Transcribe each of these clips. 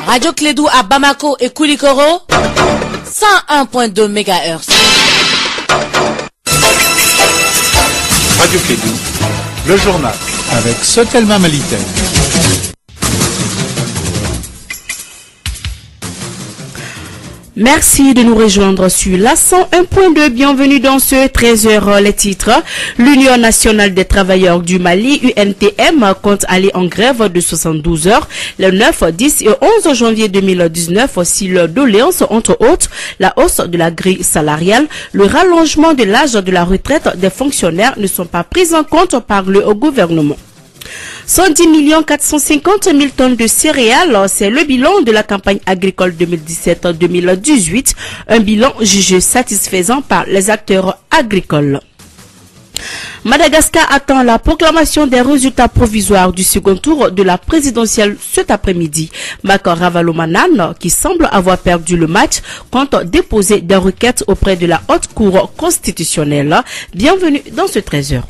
Radio Clédou à Bamako et Koulikoro, 101.2 MHz. Radio Clédou, le journal avec Sotelma Malitel. Merci de nous rejoindre sur la 101.2. Bienvenue dans ce 13h. Les titres. L'Union nationale des travailleurs du Mali, UNTM, compte aller en grève de 72 heures le 9, 10 et 11 janvier 2019 si leurs doléances, entre autres, la hausse de la grille salariale, le rallongement de l'âge de la retraite des fonctionnaires ne sont pas prises en compte par le gouvernement. 110 450 000 tonnes de céréales, c'est le bilan de la campagne agricole 2017-2018, un bilan jugé satisfaisant par les acteurs agricoles. Madagascar attend la proclamation des résultats provisoires du second tour de la présidentielle cet après-midi. Makor Ravalomanan, qui semble avoir perdu le match, compte déposer des requêtes auprès de la haute cour constitutionnelle. Bienvenue dans ce 13h.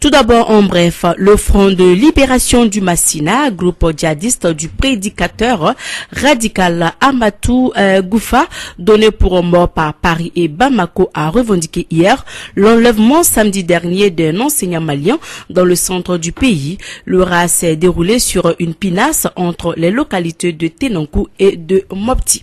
Tout d'abord, en bref, le Front de libération du Massina, groupe djihadiste du prédicateur radical Amatou Goufa, donné pour mort par Paris et Bamako, a revendiqué hier l'enlèvement samedi dernier d'un enseignant malien dans le centre du pays. Le raz s'est déroulé sur une pinasse entre les localités de Tenankou et de Mopti.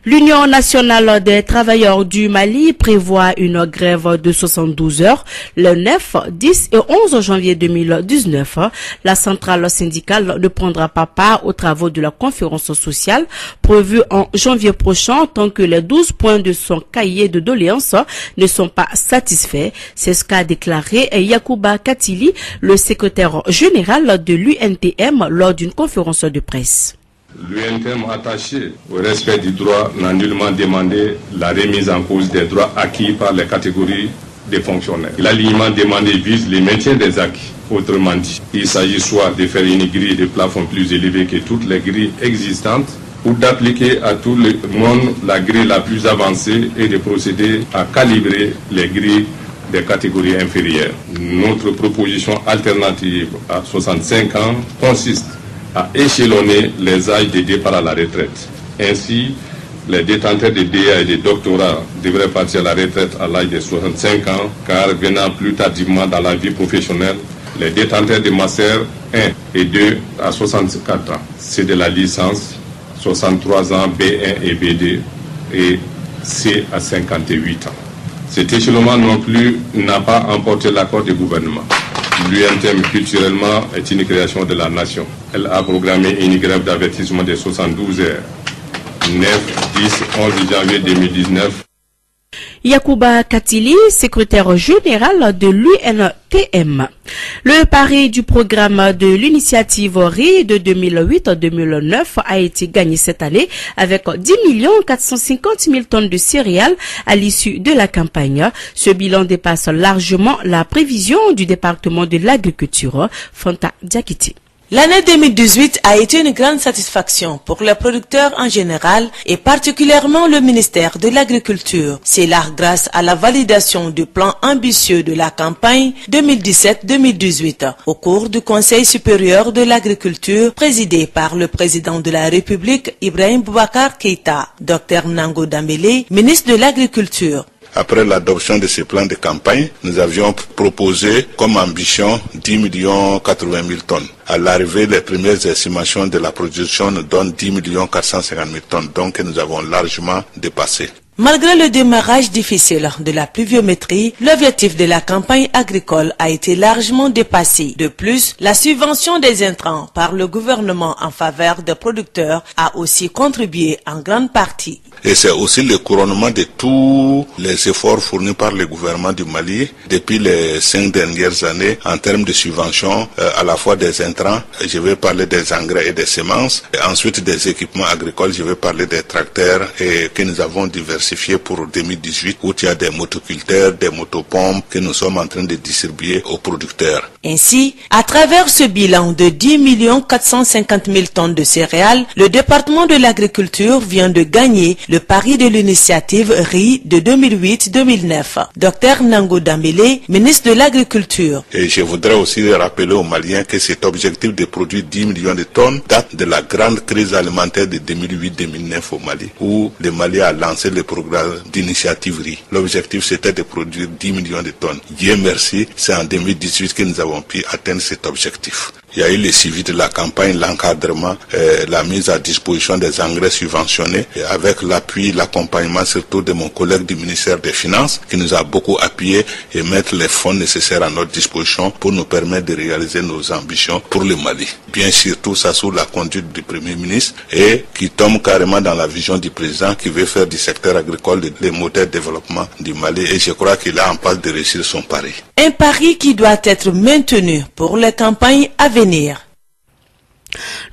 L'Union nationale des travailleurs du Mali prévoit une grève de 72 heures le 9, 10 et 11 janvier 2019. La centrale syndicale ne prendra pas part aux travaux de la conférence sociale prévue en janvier prochain tant que les 12 points de son cahier de doléances ne sont pas satisfaits. C'est ce qu'a déclaré Yacouba Katili, le secrétaire général de l'UNTM lors d'une conférence de presse. L'UNTM attaché au respect du droit n'a nullement demandé la remise en cause des droits acquis par les catégories des fonctionnaires. L'alignement demandé vise le maintien des acquis. Autrement dit, il s'agit soit de faire une grille de plafond plus élevée que toutes les grilles existantes ou d'appliquer à tout le monde la grille la plus avancée et de procéder à calibrer les grilles des catégories inférieures. Notre proposition alternative à 65 ans consiste à échelonner les âges de départ à la retraite. Ainsi, les détenteurs de DEA et de doctorat devraient partir à la retraite à l'âge de 65 ans, car venant plus tardivement dans la vie professionnelle, les détenteurs de master 1 et 2 à 64 ans. C'est de la licence, 63 ans B1 et B2 et C à 58 ans. Cet échelonnement non plus n'a pas emporté l'accord du gouvernement. L'UNTM culturellement est une création de la nation. Elle a programmé une grève d'avertissement de 72 heures, 9, 10, 11 janvier 2019. Yacouba Katili, secrétaire général de l'UNTM. Le pari du programme de l'initiative RI de 2008-2009 a été gagné cette année avec 10 450 000 tonnes de céréales à l'issue de la campagne. Ce bilan dépasse largement la prévision du département de l'agriculture, Fanta Diakiti. L'année 2018 a été une grande satisfaction pour les producteurs en général et particulièrement le ministère de l'Agriculture. C'est là grâce à la validation du plan ambitieux de la campagne 2017-2018 au cours du Conseil supérieur de l'agriculture présidé par le président de la République Ibrahim Boubacar Keïta. Dr Nango Dambélé, ministre de l'Agriculture. Après l'adoption de ce plan de campagne, nous avions proposé comme ambition 10 80 000 tonnes. À l'arrivée, les premières estimations de la production nous donnent 10 450 000 tonnes, donc nous avons largement dépassé. Malgré le démarrage difficile de la pluviométrie, l'objectif de la campagne agricole a été largement dépassé. De plus, la subvention des intrants par le gouvernement en faveur des producteurs a aussi contribué en grande partie. Et c'est aussi le couronnement de tous les efforts fournis par le gouvernement du Mali depuis les 5 dernières années en termes de subventions à la fois des intrants, je vais parler des engrais et des semences, et ensuite des équipements agricoles, je vais parler des tracteurs et que nous avons diversifiés intensifié pour 2018 où il y a des motoculteurs, des motopompes que nous sommes en train de distribuer aux producteurs. Ainsi, à travers ce bilan de 10 450 000 tonnes de céréales, le département de l'agriculture vient de gagner le pari de l'initiative RI de 2008-2009. Dr Nango Dambélé, ministre de l'Agriculture. Et je voudrais aussi rappeler aux Maliens que cet objectif de produire 10 millions de tonnes date de la grande crise alimentaire de 2008-2009 au Mali, où le Mali a lancé le programme d'initiative RI. L'objectif c'était de produire 10 millions de tonnes. Dieu merci, c'est en 2018 que nous avons pu atteindre cet objectif. Il y a eu le suivi de la campagne, l'encadrement, la mise à disposition des engrais subventionnés, et avec l'appui, l'accompagnement surtout de mon collègue du ministère des Finances, qui nous a beaucoup appuyé et mettre les fonds nécessaires à notre disposition pour nous permettre de réaliser nos ambitions pour le Mali. Bien sûr, tout ça sous la conduite du Premier ministre et qui tombe carrément dans la vision du président qui veut faire du secteur agricole le moteur de développement du Mali, et je crois qu'il est en passe de réussir son pari. Un pari qui doit être maintenu pour les campagnes à venir.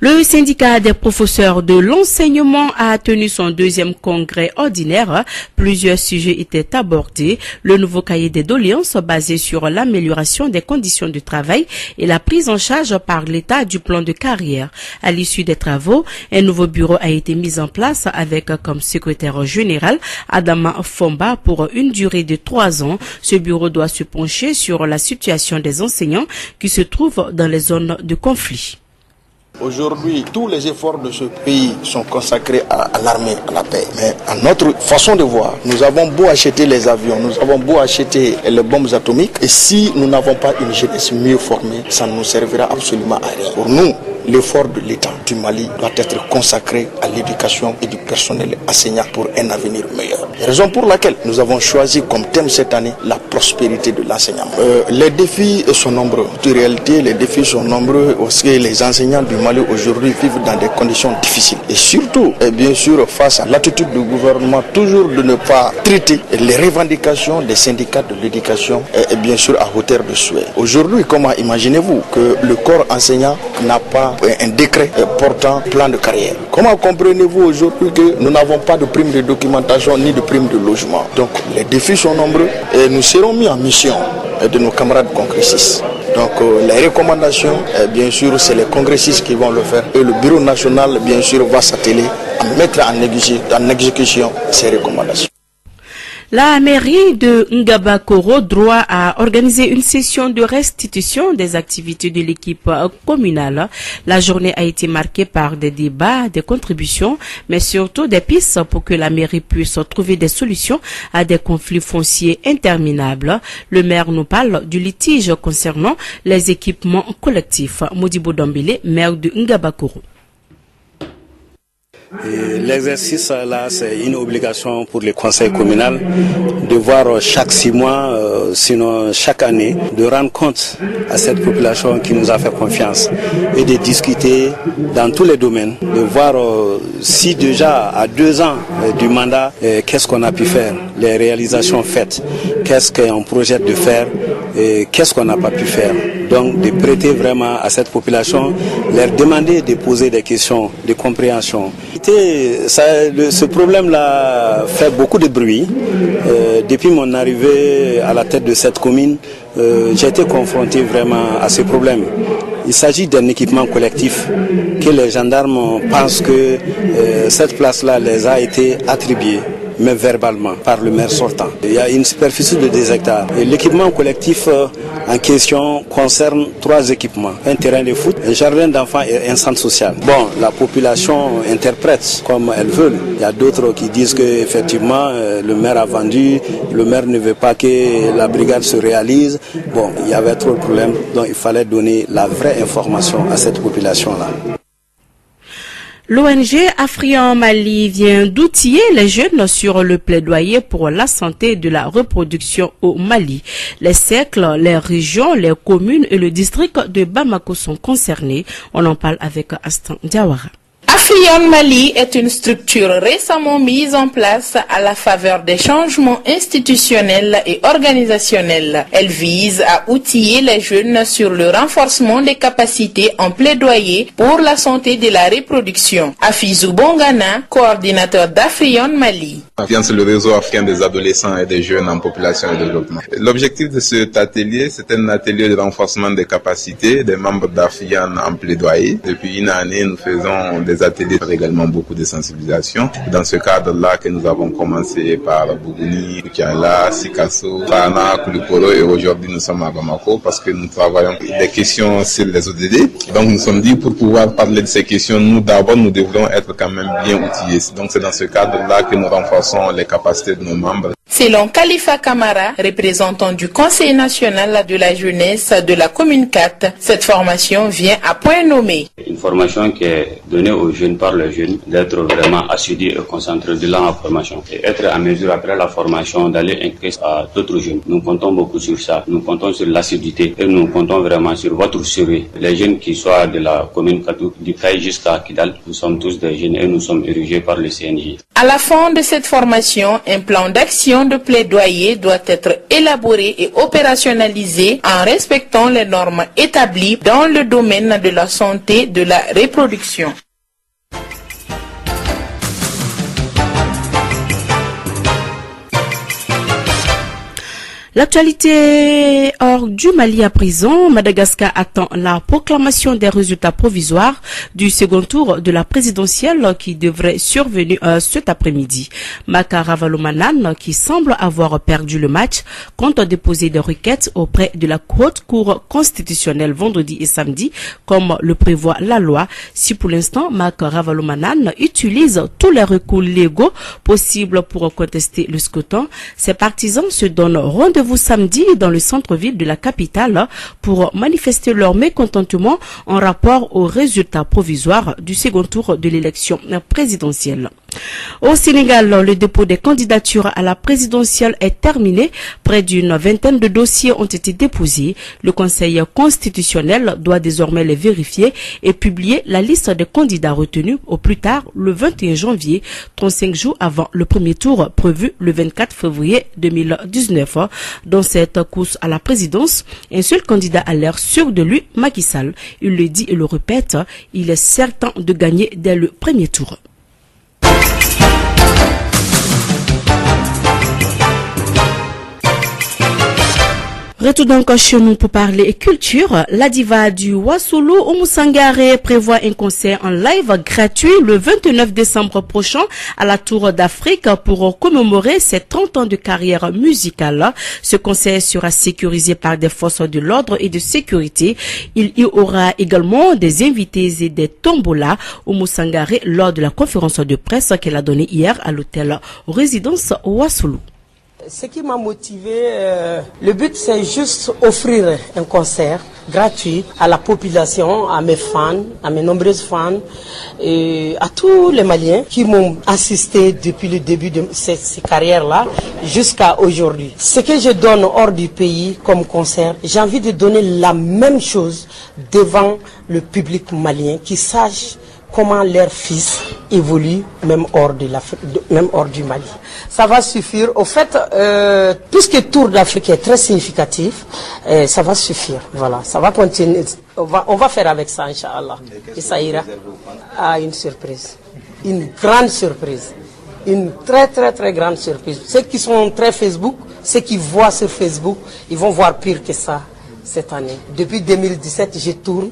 Le syndicat des professeurs de l'enseignement a tenu son deuxième congrès ordinaire. Plusieurs sujets étaient abordés. Le nouveau cahier des doléances basé sur l'amélioration des conditions de travail et la prise en charge par l'État du plan de carrière. À l'issue des travaux, un nouveau bureau a été mis en place avec comme secrétaire général Adama Fomba pour une durée de 3 ans. Ce bureau doit se pencher sur la situation des enseignants qui se trouvent dans les zones de conflit. Aujourd'hui, tous les efforts de ce pays sont consacrés à l'armée, à la paix. Mais à notre façon de voir, nous avons beau acheter les avions, nous avons beau acheter les bombes atomiques, et si nous n'avons pas une jeunesse mieux formée, ça ne nous servira absolument à rien. Pour nous, l'effort de l'État du Mali doit être consacré à l'éducation et du personnel enseignant pour un avenir meilleur. Raison pour laquelle nous avons choisi comme thème cette année la prospérité de l'enseignement. Les défis sont nombreux. En réalité, les défis sont nombreux parce que les enseignants du Mali aujourd'hui vivent dans des conditions difficiles. Et surtout, bien sûr, face à l'attitude du gouvernement, toujours de ne pas traiter les revendications des syndicats de l'éducation, et bien sûr à hauteur de souhait. Aujourd'hui, comment imaginez-vous que le corps enseignant n'a pas un décret portant plan de carrière? Comment comprenez-vous aujourd'hui que nous n'avons pas de prime de documentation ni de prime de logement? Donc les défis sont nombreux et nous serons mis en mission de nos camarades congressistes. Donc les recommandations, bien sûr, c'est les congressistes qui vont le faire. Et le bureau national, bien sûr, va s'atteler à mettre en exécution ces recommandations. La mairie de Ngabakoro droit à organiser une session de restitution des activités de l'équipe communale. La journée a été marquée par des débats, des contributions, mais surtout des pistes pour que la mairie puisse trouver des solutions à des conflits fonciers interminables. Le maire nous parle du litige concernant les équipements collectifs. Modibo Dambélé, maire de Ngabakoro. L'exercice là, c'est une obligation pour le conseil communal de voir chaque 6 mois, sinon chaque année, de rendre compte à cette population qui nous a fait confiance et de discuter dans tous les domaines, de voir si déjà à 2 ans du mandat, qu'est-ce qu'on a pu faire, les réalisations faites, qu'est-ce qu'on projette de faire, qu'est-ce qu'on n'a pas pu faire. Donc de prêter vraiment à cette population, leur demander de poser des questions de compréhension. Ce problème-là fait beaucoup de bruit. Depuis mon arrivée à la tête de cette commune, j'ai été confronté vraiment à ce problème. Il s'agit d'un équipement collectif que les gendarmes pensent que cette place-là les a été attribuée, mais verbalement, par le maire sortant. Il y a une superficie de 2 hectares. Et l'équipement collectif en question concerne 3 équipements. Un terrain de foot, un jardin d'enfants et un centre social. Bon, la population interprète comme elle veut. Il y a d'autres qui disent qu'effectivement, le maire a vendu, le maire ne veut pas que la brigade se réalise. Bon, il y avait trop de problèmes, donc il fallait donner la vraie information à cette population-là. L'ONG Afrian Mali vient d'outiller les jeunes sur le plaidoyer pour la santé de la reproduction au Mali. Les cercles, les régions, les communes et le district de Bamako sont concernés. On en parle avec Astan Diawara. Afrion Mali est une structure récemment mise en place à la faveur des changements institutionnels et organisationnels. Elle vise à outiller les jeunes sur le renforcement des capacités en plaidoyer pour la santé de la reproduction. Afizou Bongana, coordinateur d'Afrion Mali. Afrion, c'est le réseau africain des adolescents et des jeunes en population et développement. L'objectif de cet atelier, c'est un atelier de renforcement des capacités des membres d'Afrion en plaidoyer. Depuis une année, nous faisons des ateliers, également beaucoup de sensibilisation. Dans ce cadre-là que nous avons commencé par Bougouni, Kiala, Sikasso, Fana, Koulikoro, et aujourd'hui nous sommes à Bamako parce que nous travaillons des questions sur les ODD. Donc nous sommes dit pour pouvoir parler de ces questions, nous d'abord nous devons être quand même bien outillés. Donc c'est dans ce cadre-là que nous renforçons les capacités de nos membres. Selon Khalifa Kamara, représentant du Conseil national de la jeunesse de la commune 4, cette formation vient à point nommé. Une formation qui est donnée aux jeunes par les jeunes, d'être vraiment assidus et concentrés de la formation et être à mesure après la formation d'aller inclure à d'autres jeunes. Nous comptons beaucoup sur ça, nous comptons sur l'assiduité et nous comptons vraiment sur votre survie. Les jeunes qui soient de la commune Katou, du Caille jusqu'à Kidal, nous sommes tous des jeunes et nous sommes érigés par le CNJ. À la fin de cette formation, un plan d'action de plaidoyer doit être élaboré et opérationnalisé en respectant les normes établies dans le domaine de la santé de la reproduction. L'actualité hors du Mali à présent, Madagascar attend la proclamation des résultats provisoires du second tour de la présidentielle qui devrait survenir cet après-midi. Maka Ravalomanan, qui semble avoir perdu le match, compte déposer des requêtes auprès de la haute cour constitutionnelle vendredi et samedi, comme le prévoit la loi. Si pour l'instant, Maka Ravalomanan utilise tous les recours légaux possibles pour contester le scrutin, ses partisans se donnent rendez-vous samedi dans le centre-ville de la capitale pour manifester leur mécontentement en rapport aux résultats provisoires du second tour de l'élection présidentielle. Au Sénégal, le dépôt des candidatures à la présidentielle est terminé. Près d'une vingtaine de dossiers ont été déposés. Le Conseil constitutionnel doit désormais les vérifier et publier la liste des candidats retenus au plus tard le 21 janvier, 35 jours avant le premier tour prévu le 24 février 2019. Dans cette course à la présidence, un seul candidat a l'air sûr de lui, Macky Sall. Il le dit et le répète, il est certain de gagner dès le premier tour. Retour donc chez nous pour parler culture. La diva du Wassoulou, Oumou Sangaré, prévoit un concert en live gratuit le 29 décembre prochain à la Tour d'Afrique pour commémorer ses 30 ans de carrière musicale. Ce concert sera sécurisé par des forces de l'ordre et de sécurité. Il y aura également des invités et des tombolas. Oumou Sangaré lors de la conférence de presse qu'elle a donnée hier à l'hôtel Résidence Wassoulou. Ce qui m'a motivé, le but c'est juste offrir un concert gratuit à la population, à mes fans, à mes nombreuses fans et à tous les Maliens qui m'ont assisté depuis le début de ces carrières-là jusqu'à aujourd'hui. Ce que je donne hors du pays comme concert, j'ai envie de donner la même chose devant le public malien qui sache comment leur fils évolue même hors du Mali. Ça va suffire. Au fait, puisque Tour d'Afrique est très significatif, ça va suffire. Voilà, ça va continuer. On va faire avec ça, Inch'Allah. Et ça ira à une surprise. Une grande surprise. Une très très très grande surprise. Ceux qui sont très Facebook, ceux qui voient sur Facebook, ils vont voir pire que ça cette année. Depuis 2017, je tourne.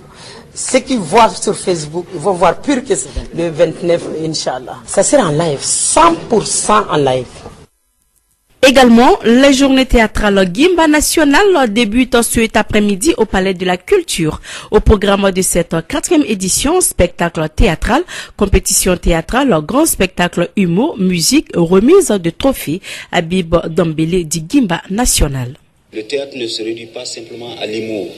Ceux qui voient sur Facebook, ils vont voir pire que le 29, Inch'Allah. Ça sera en live, 100% en live. Également, les journées théâtrales Gimba National débutent cet après-midi au Palais de la Culture. Au programme de cette 4e édition, spectacle théâtral, compétition théâtrale, grand spectacle humour, musique, remise de trophées. Habib Dambélé dit Gimba National. Le théâtre ne se réduit pas simplement à l'humour.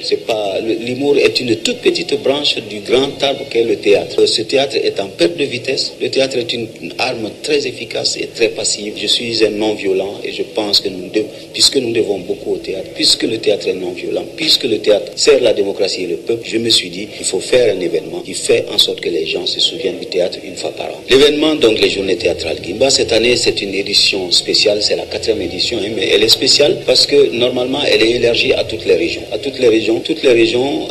L'humour est une toute petite branche du grand arbre qu'est le théâtre. Ce théâtre est en perte de vitesse. Le théâtre est une arme très efficace et très passive. Je suis un non-violent et je pense que puisque nous devons beaucoup au théâtre, puisque le théâtre est non-violent, puisque le théâtre sert la démocratie et le peuple, je me suis dit qu'il faut faire un événement qui fait en sorte que les gens se souviennent du théâtre une fois par an. L'événement, donc les journées théâtrales Guimba, cette année c'est une édition spéciale, c'est la 4e édition, mais elle est spéciale parce que normalement elle est élargie à toutes les régions. Toutes les régions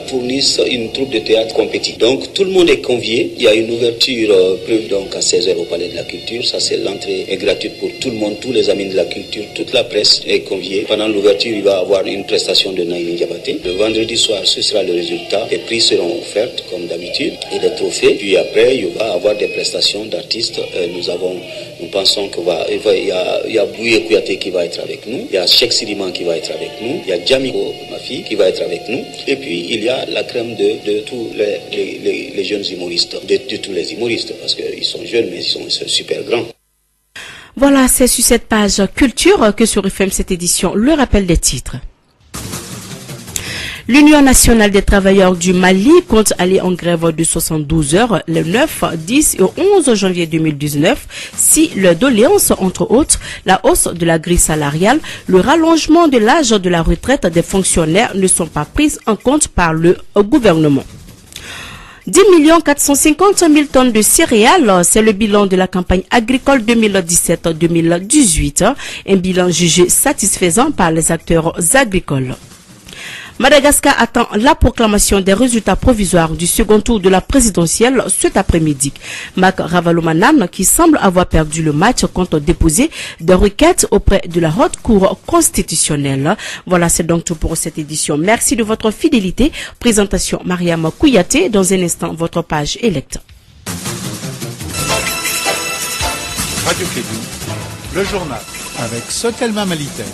fournissent une troupe de théâtre compétitive. Donc tout le monde est convié. Il y a une ouverture prévue donc à 16h au Palais de la Culture. Ça c'est l'entrée est gratuite pour tout le monde, tous les amis de la culture, toute la presse est conviée. Pendant l'ouverture, il va y avoir une prestation de Naïni Diabaté. Le vendredi soir, ce sera le résultat. Les prix seront offerts comme d'habitude et des trophées. Puis après, il va y avoir des prestations d'artistes. Nous pensons qu'il y a Bouye Kouyaté qui va être avec nous. Il y a Cheikh Sidiman qui va être avec nous. Il y a Djamiko, ma fille, qui va être avec nous. Et puis, il y a la crème de tous les jeunes humoristes. De tous les humoristes, parce qu'ils sont jeunes, mais ils sont super grands. Voilà, c'est sur cette page culture que se referme cette édition. Le rappel des titres. L'Union nationale des travailleurs du Mali compte aller en grève de 72 heures le 9, 10 et 11 janvier 2019 si leurs doléances, entre autres, la hausse de la grille salariale, le rallongement de l'âge de la retraite des fonctionnaires ne sont pas prises en compte par le gouvernement. 10 450 000 tonnes de céréales, c'est le bilan de la campagne agricole 2017-2018, un bilan jugé satisfaisant par les acteurs agricoles. Madagascar attend la proclamation des résultats provisoires du second tour de la présidentielle cet après-midi. Mak Ravalomanane, qui semble avoir perdu le match, compte déposer des requêtes auprès de la Haute Cour constitutionnelle. Voilà, c'est donc tout pour cette édition. Merci de votre fidélité. Présentation Mariam Kouyaté. Dans un instant, votre page électe. Radio Kédou, le journal avec Sotelma Malitaire.